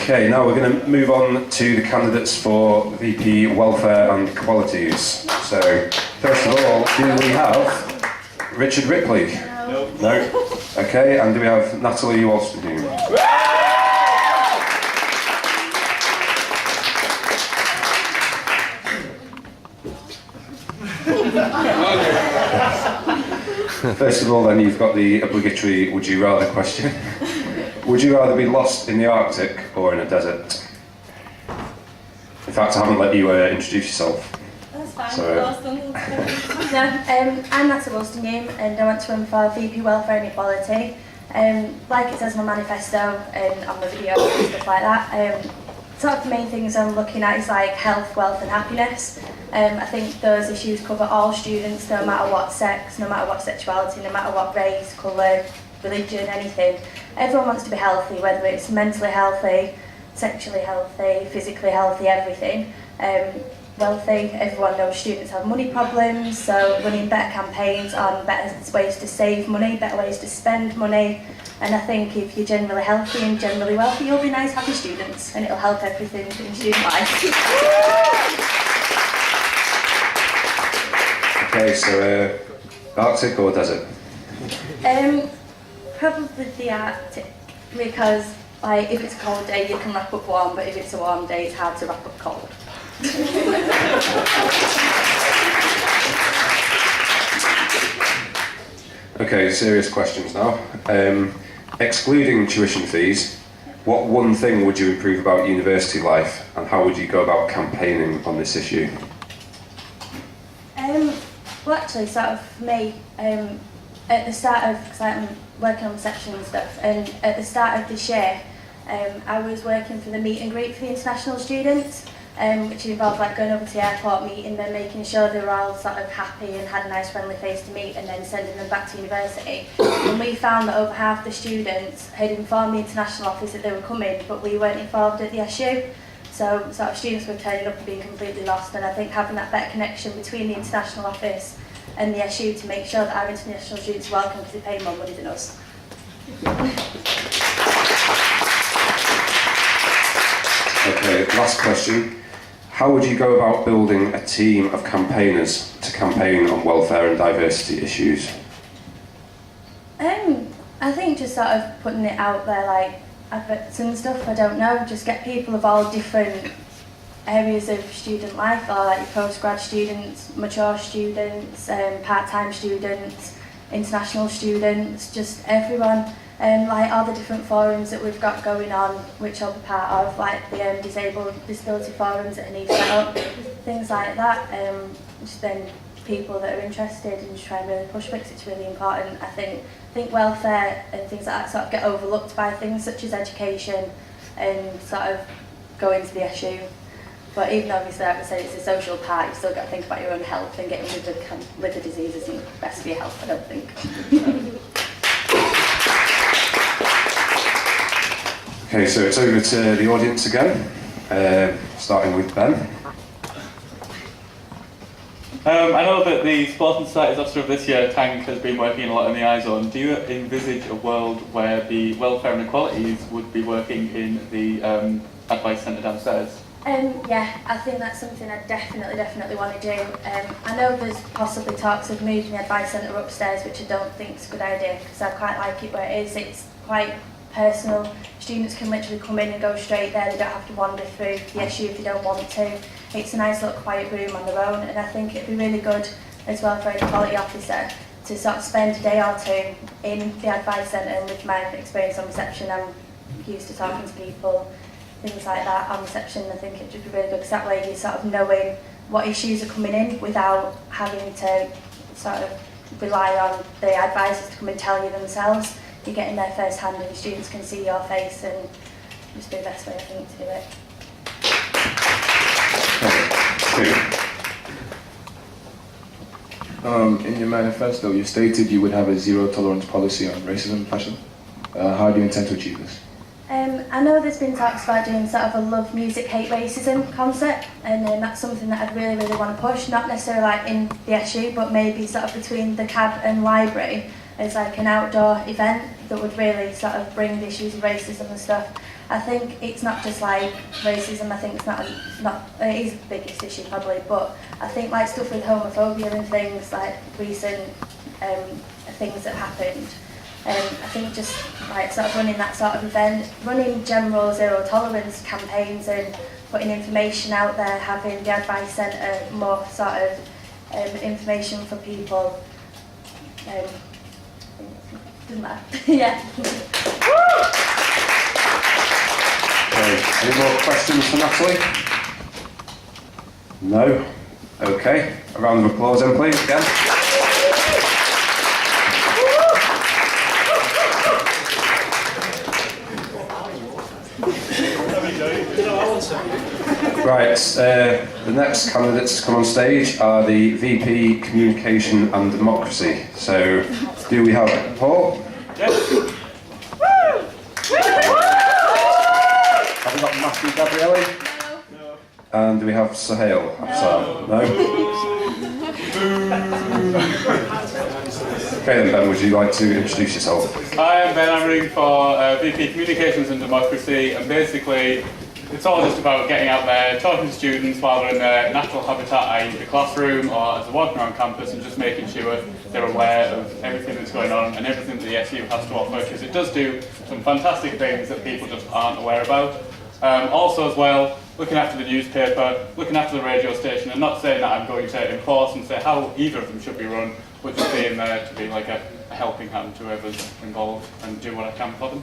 Okay, now we're going to move on to the candidates for VP Welfare and Equalities. So, first of all, do we have Richard Ripley? No. No? Okay, and do we have Natalie Wolstenholme? First of all, then, you've got the obligatory would you rather question. Would you rather be lost in the Arctic or in a desert? In fact, I haven't let you introduce yourself. That's fine. So, I'm Natalie Wolstenholme and I want to run for VP Welfare and Equality. Like it says in my manifesto and on the video and stuff like that, sort of the main things I'm looking at is like health, wealth and happiness. I think those issues cover all students, no matter what sex, no matter what sexuality, no matter what race, colour, religion, anything. Everyone wants to be healthy, whether it's mentally healthy, sexually healthy, physically healthy, everything. Wealthy, everyone knows students have money problems, so running better campaigns on better ways to save money, better ways to spend money. And I think if you're generally healthy and generally wealthy, you'll be nice, happy students, and it'll help everything in student life. Okay, so Arctic or desert? Probably the Arctic, because like if it's a cold day you can wrap up warm, but if it's a warm day it's hard to wrap up cold. Okay, serious questions now. Excluding tuition fees, what one thing would you improve about university life and how would you go about campaigning on this issue? Well actually sort of for me, at the start of, because I'm working on reception and stuff, and at the start of this year I was working for the meet and greet for the international students, which involved like going over to the airport, meeting them, making sure they were all sort of happy and had a nice friendly face to meet, and then sending them back to university. And we found that over half the students had informed the international office that they were coming, but we weren't involved at the SU. So sort of students were turning up and being completely lost, and I think having that better connection between the international office and the SU to make sure that our international students are welcome because they pay more money than us. Okay, last question. How would you go about building a team of campaigners to campaign on welfare and diversity issues? I think just sort of putting it out there, like adverts and stuff, I don't know, just get people of all different areas of student life, or like your postgrad students, mature students, part-time students, international students, just everyone. Like all the different forums that we've got going on, which I'll be part of, like the disability forums that Aneve set up, things like that. Just then people that are interested and just try and really push because it's really important. I think welfare and things like that sort of get overlooked by things such as education and sort of going to the SU. But even though obviously like I said it's a social part, you've still got to think about your own health, and getting rid of liver disease isn't best for your health, I don't think. Okay, so it's over to the audience again, starting with Ben. I know that the Sports and Societies Officer of this year, Tank, has been working a lot in the I-Zone. Do you envisage a world where the Welfare and Equalities would be working in the Advice Centre downstairs? Yeah, I think that's something I definitely want to do. I know there's possibly talks of moving the Advice Centre upstairs, which I don't think is a good idea because I quite like it where it is. It's quite personal. Students can literally come in and go straight there. They don't have to wander through the SU if they don't want to. It's a nice little quiet room on their own, and I think it'd be really good as well for an equality officer to sort of spend a day or two in the Advice Centre. And with my experience on reception, I'm used to talking to people, things like that on reception. I think it'd just be really good because that way you're sort of knowing what issues are coming in without having to sort of rely on the advisors to come and tell you themselves. You're getting there first hand and the students can see your face, and just be the best way I think to do it. In your manifesto, you stated you would have a zero tolerance policy on racism and fashion. How do you intend to achieve this? I know there's been talks about doing sort of a love music, hate racism concept, and that's something that I'd really want to push, not necessarily like in the SU, but maybe sort of between the CAB and library as like an outdoor event that would really sort of bring the issues of racism and stuff. I think it's not just like racism. I think it's not it is the biggest issue probably, but I think like stuff with homophobia and things like recent things that happened. I think just like sort of running that sort of event, running general zero tolerance campaigns and putting information out there, having the advice centre more sort of information for people. Doesn't matter. Yeah. Okay. Any more questions for Natalie? No? Okay. A round of applause then, please, again. Right, the next candidates to come on stage are the VP Communication and Democracy. So, do we have Paul? Yes. Have we got Matthew Gabrielli? No. And do we have Sahil? No. Okay then, Ben, would you like to introduce yourself? Hi, I'm Ben. I'm running for VP Communications and Democracy, and basically it's all just about getting out there, talking to students while they're in their natural habitat, i.e. the classroom or as they're walking around campus, and just making sure they're aware of everything that's going on and everything that the SU has to offer, because it does do some fantastic things that people just aren't aware about. Also as well, looking after the newspaper, looking after the radio station, and not saying that I'm going to enforce and say how either of them should be run, but just being there to be like a helping hand to whoever's involved and do what I can for them.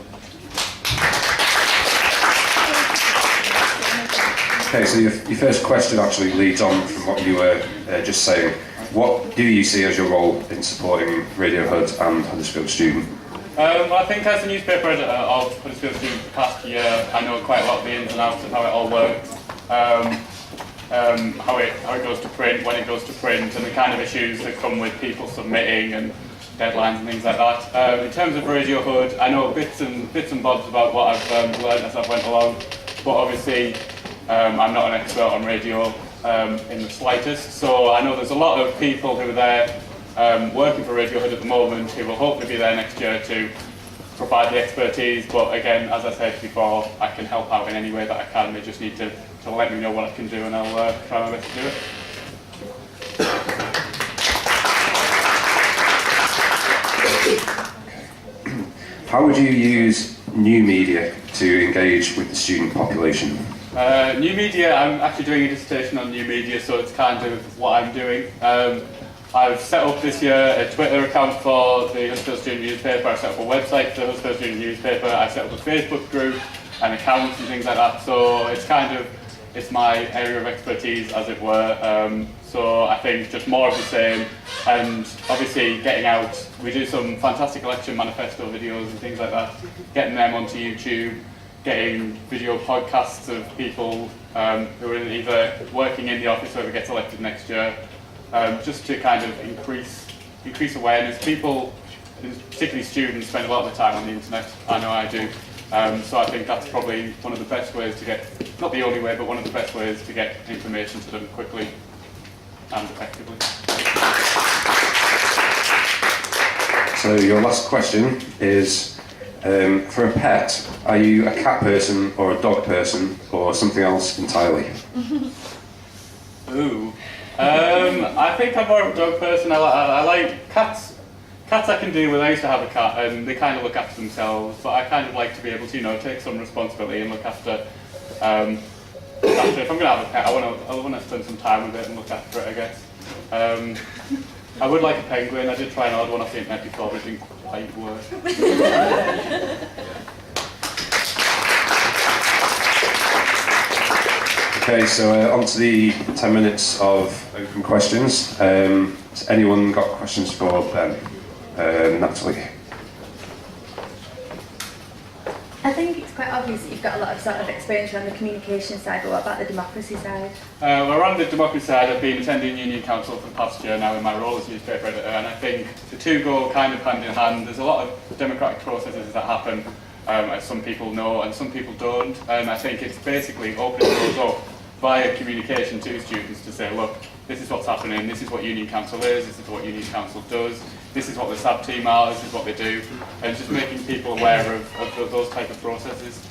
Okay, so your first question actually leads on from what you were just saying. What do you see as your role in supporting Radio Hood and Huddersfield Student? Well, I think as a newspaper editor of Huddersfield Student for the past year, I know quite a lot of the ins and outs of how it all works, how it goes to print, when it goes to print, and the kind of issues that come with people submitting and deadlines and things like that. In terms of Radio Hood, I know bits and bobs about what I've learned as I've went along, but obviously I'm not an expert on radio in the slightest, so I know there's a lot of people who are there working for Radio Hood at the moment who will hopefully be there next year to provide the expertise, but again, as I said before, I can help out in any way that I can. They just need to let me know what I can do, and I'll try my best to do it. How would you use new media to engage with the student population? New media, I'm actually doing a dissertation on new media, so it's kind of what I'm doing. I've set up this year a Twitter account for the Huddersfield Student newspaper, I've set up a website for the Huddersfield Student newspaper, I've set up a Facebook group and accounts and things like that, so it's my area of expertise, as it were. So I think just more of the same, and obviously getting out, we do some fantastic election manifesto videos and things like that, getting them onto YouTube, getting video podcasts of people who are either working in the office or whoever gets elected next year, just to kind of increase awareness. People, particularly students, spend a lot of the time on the internet. I know I do. So I think that's probably one of the best ways to get, not the only way, but one of the best ways to get information to them quickly and effectively. So your last question is, for a pet, are you a cat person or a dog person or something else entirely? Ooh. I think I'm more of a dog person. I like cats. Cats I can deal with. I used to have a cat and they kind of look after themselves, but I kind of like to be able to, take some responsibility and look after if I'm going to have a pet, I want to spend some time with it and look after it, I guess. I would like a penguin. I did try an odd one off the internet before, but it didn't quite work. Okay, so on to the 10 minutes of open questions. Has anyone got questions for Ben? Natalie? I think it's quite obvious that you've got a lot of sort of experience around the communication side, but what about the democracy side? Well, around the democracy side, I've been attending Union Council for the past year now in my role as newspaper editor, and I think the two go kind of hand in hand. There's a lot of democratic processes that happen, as some people know and some people don't, and I think it's basically opening those up via communication to students to say, look, this is what's happening, this is what Union Council is, this is what Union Council does, this is what the SAB team are, this is what they do, and just making people aware of those type of processes.